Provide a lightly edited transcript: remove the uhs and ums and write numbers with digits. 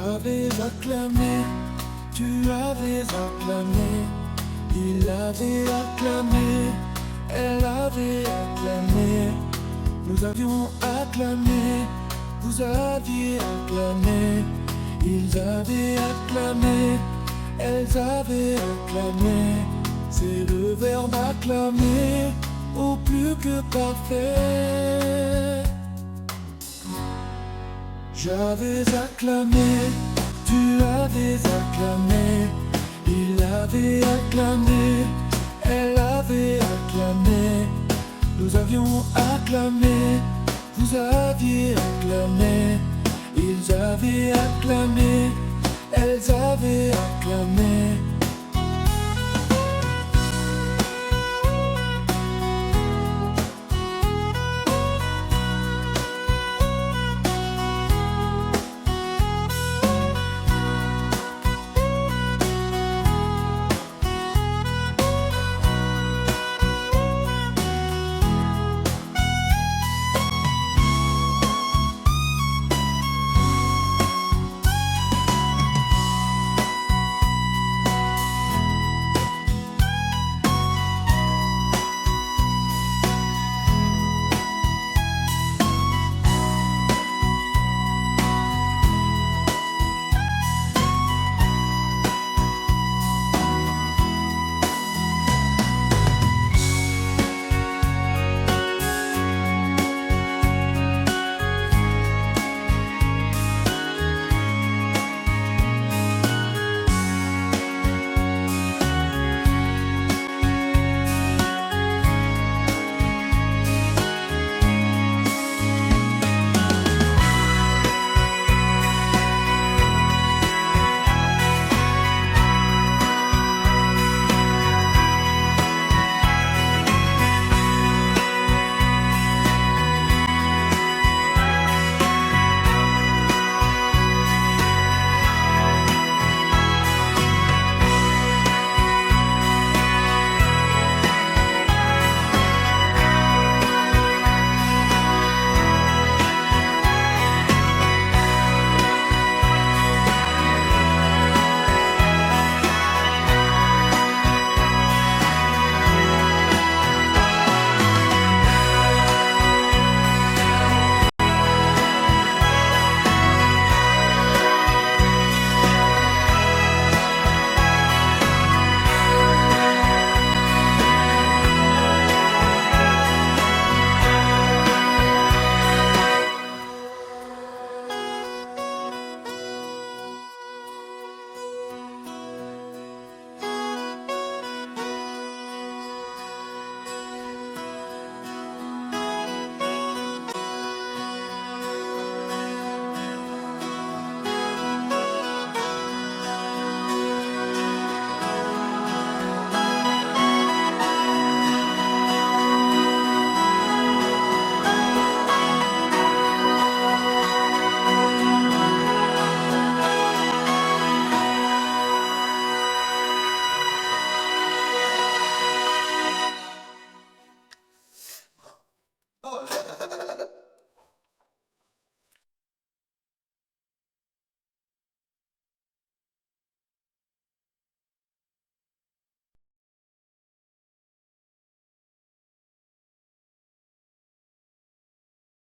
J'avais acclamé, tu avais acclamé, il avait acclamé, elle avait acclamé, nous avions acclamé, vous aviez acclamé, ils avaient acclamé, elles avaient acclamé. C'est le verbe acclamer au plus que parfait. J'avais acclamé, tu avais acclamé, il avait acclamé, elle avait acclamé, nous avions acclamé, vous aviez acclamé, ils avaient acclamé, elles avaient acclamé.